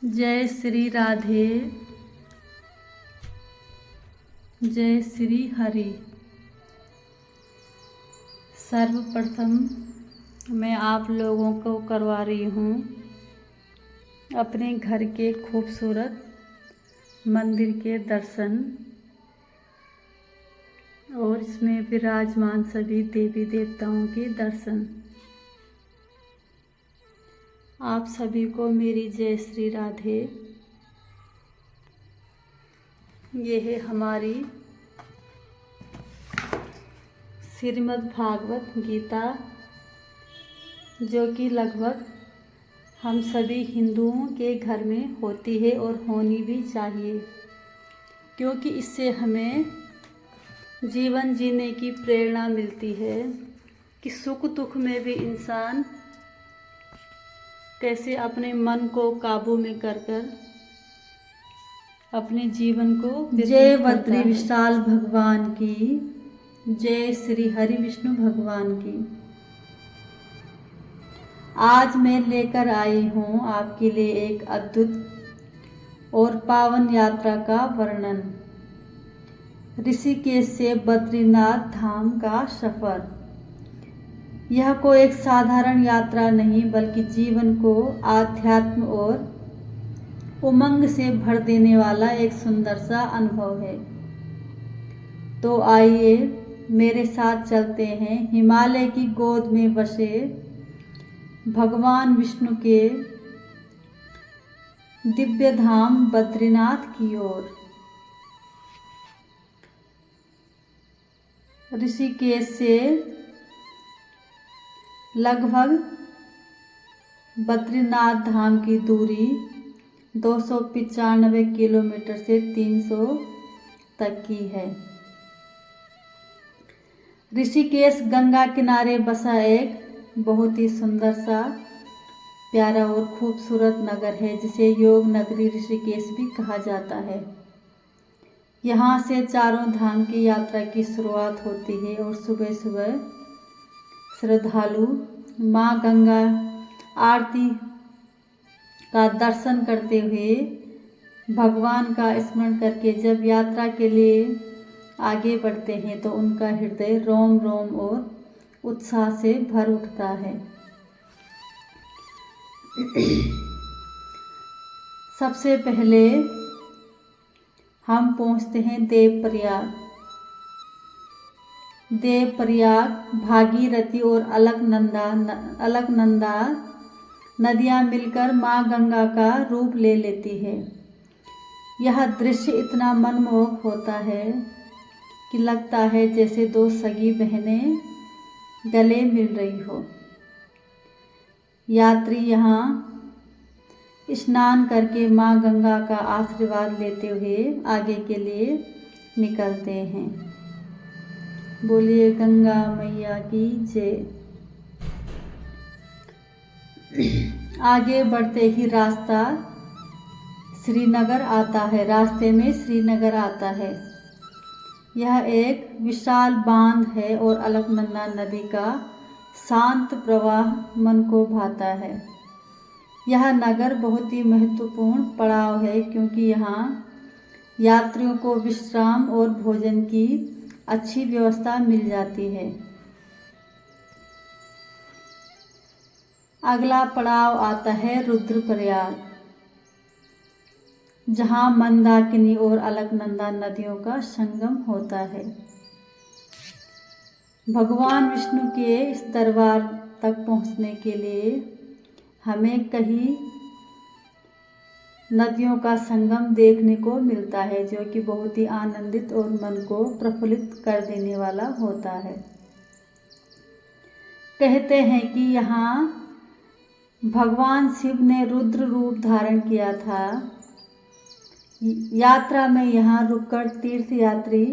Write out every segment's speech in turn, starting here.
जय श्री राधे। जय श्री हरि। सर्वप्रथम मैं आप लोगों को करवा रही हूँ अपने घर के खूबसूरत मंदिर के दर्शन और इसमें विराजमान सभी देवी देवताओं के दर्शन। आप सभी को मेरी जय श्री राधे। ये है हमारी श्रीमद् भागवत गीता, जो कि लगभग हम सभी हिंदुओं के घर में होती है और होनी भी चाहिए, क्योंकि इससे हमें जीवन जीने की प्रेरणा मिलती है कि सुख दुख में भी इंसान कैसे अपने मन को काबू में कर अपने जीवन को जय बद्री विशाल भगवान की, जय श्री हरि विष्णु भगवान की। आज मैं लेकर आई हूँ आपके लिए एक अद्भुत और पावन यात्रा का वर्णन। ऋषिकेश से बद्रीनाथ धाम का सफर। यह कोई एक साधारण यात्रा नहीं, बल्कि जीवन को आध्यात्म और उमंग से भर देने वाला एक सुंदर सा अनुभव है। तो आइए मेरे साथ चलते हैं हिमालय की गोद में बसे भगवान विष्णु के दिव्य धाम बद्रीनाथ की ओर। ऋषिकेश से लगभग बद्रीनाथ धाम की दूरी 295 किलोमीटर से 300 तक की है। ऋषिकेश गंगा किनारे बसा एक बहुत ही सुंदर सा प्यारा और खूबसूरत नगर है, जिसे योग नगरी ऋषिकेश भी कहा जाता है। यहाँ से चारों धाम की यात्रा की शुरुआत होती है और सुबह सुबह श्रद्धालु माँ गंगा आरती का दर्शन करते हुए भगवान का स्मरण करके जब यात्रा के लिए आगे बढ़ते हैं तो उनका हृदय रोम रोम और उत्साह से भर उठता है। सबसे पहले हम पहुंचते हैं देवप्रयाग। देवप्रयाग भागीरथी और अलकनंदा नदियां मिलकर माँ गंगा का रूप ले लेती है। यह दृश्य इतना मनमोहक होता है कि लगता है जैसे दो सगी बहनें गले मिल रही हो। यात्री यहाँ स्नान करके माँ गंगा का आशीर्वाद लेते हुए आगे के लिए निकलते हैं। बोलिए गंगा मैया की जय। आगे बढ़ते ही रास्ता श्रीनगर आता है। रास्ते में श्रीनगर आता है। यह एक विशाल बांध है और अलकनंदा नदी का शांत प्रवाह मन को भाता है। यह नगर बहुत ही महत्वपूर्ण पड़ाव है, क्योंकि यहाँ यात्रियों को विश्राम और भोजन की अच्छी व्यवस्था मिल जाती है। अगला पड़ाव आता है रुद्रप्रयाग, जहाँ मंदाकिनी और अलकनंदा नदियों का संगम होता है। भगवान विष्णु के इस दरबार तक पहुँचने के लिए हमें कई नदियों का संगम देखने को मिलता है, जो कि बहुत ही आनंदित और मन को प्रफुल्लित कर देने वाला होता है। कहते हैं कि यहाँ भगवान शिव ने रुद्र रूप धारण किया था। यात्रा में यहाँ रुककर तीर्थयात्री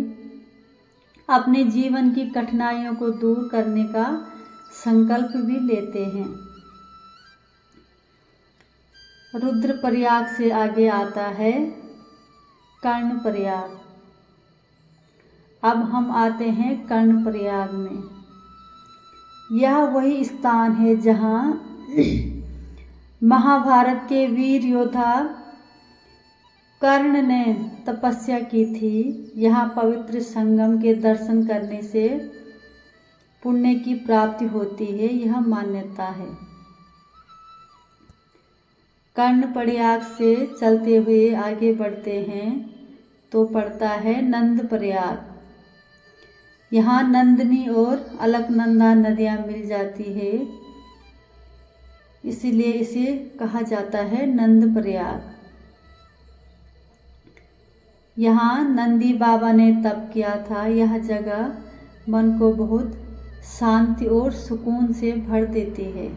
अपने जीवन की कठिनाइयों को दूर करने का संकल्प भी लेते हैं। रुद्रप्रयाग से आगे आता है कर्णप्रयाग। अब हम आते हैं कर्णप्रयाग में। यह वही स्थान है जहाँ महाभारत के वीर योद्धा कर्ण ने तपस्या की थी। यहाँ पवित्र संगम के दर्शन करने से पुण्य की प्राप्ति होती है, यह मान्यता है। कर्णप्रयाग से चलते हुए आगे बढ़ते हैं तो पड़ता है नंदप्रयाग। यहाँ नंदनी और अलकनंदा नदियाँ मिल जाती है, इसीलिए इसे कहा जाता है नंदप्रयाग। यहाँ नंदी बाबा ने तप किया था। यह जगह मन को बहुत शांति और सुकून से भर देती है।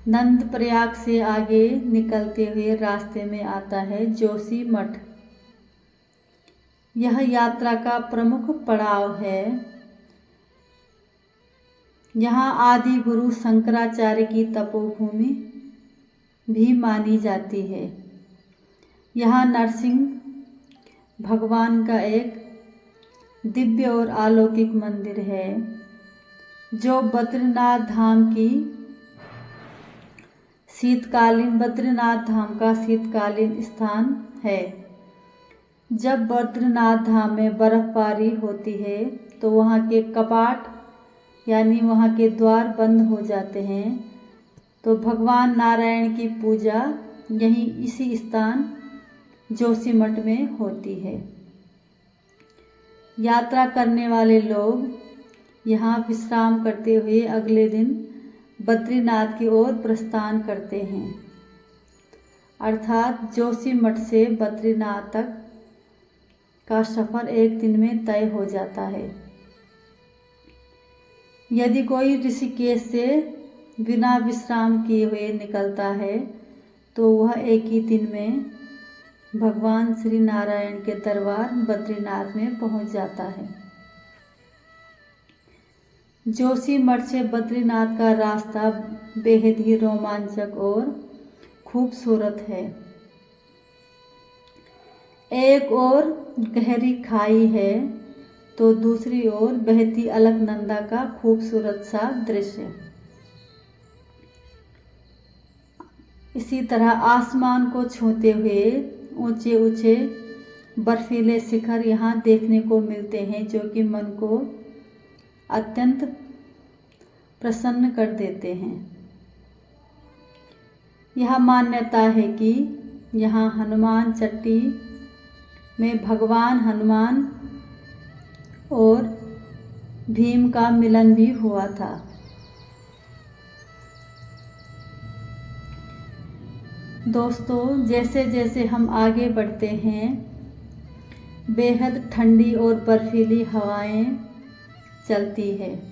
नंदप्रयाग से आगे निकलते हुए रास्ते में आता है जोशीमठ। यह यात्रा का प्रमुख पड़ाव है। यहाँ आदि गुरु शंकराचार्य की तपोभूमि भी मानी जाती है। यहाँ नरसिंह भगवान का एक दिव्य और अलौकिक मंदिर है, जो बद्रीनाथ धाम का शीतकालीन स्थान है। जब बद्रीनाथ धाम में बर्फबारी होती है तो वहाँ के कपाट यानी वहाँ के द्वार बंद हो जाते हैं, तो भगवान नारायण की पूजा यहीं इसी स्थान जोशीमठ में होती है। यात्रा करने वाले लोग यहाँ विश्राम करते हुए अगले दिन बद्रीनाथ की ओर प्रस्थान करते हैं, अर्थात जोशीमठ से बद्रीनाथ तक का सफ़र एक दिन में तय हो जाता है। यदि कोई ऋषिकेश से बिना विश्राम किए हुए निकलता है तो वह एक ही दिन में भगवान श्री नारायण के दरबार बद्रीनाथ में पहुंच जाता है। जोशीमठ से बद्रीनाथ का रास्ता बेहद ही रोमांचक और खूबसूरत है। एक ओर गहरी खाई है तो दूसरी ओर बहती अलकनंदा का खूबसूरत सा दृश्य। इसी तरह आसमान को छूते हुए ऊंचे ऊंचे बर्फीले शिखर यहाँ देखने को मिलते हैं, जो कि मन को अत्यंत प्रसन्न कर देते हैं। यह मान्यता है कि यहाँ हनुमान चट्टी में भगवान हनुमान और भीम का मिलन भी हुआ था। दोस्तों, जैसे जैसे हम आगे बढ़ते हैं, बेहद ठंडी और बर्फीली हवाएं चलती है।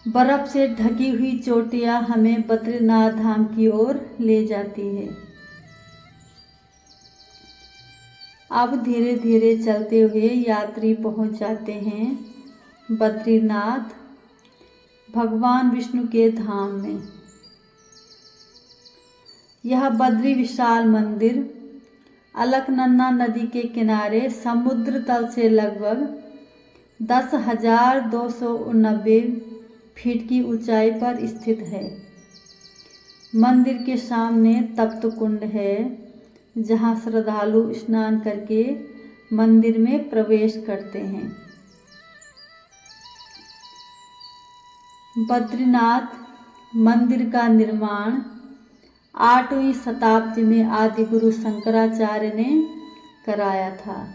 बर्फ से ढकी हुई चोटियां हमें बद्रीनाथ धाम की ओर ले जाती है। अब धीरे धीरे चलते हुए यात्री पहुंच जाते हैं बद्रीनाथ भगवान विष्णु के धाम में। यह बद्री विशाल मंदिर अलकनंदा नदी के किनारे समुद्र तल से लगभग 10,289 फीट की ऊंचाई पर स्थित है। मंदिर के सामने तप्त कुंड है, जहां श्रद्धालु स्नान करके मंदिर में प्रवेश करते हैं। बद्रीनाथ मंदिर का निर्माण 8वीं शताब्दी में आदि गुरु शंकराचार्य ने कराया था।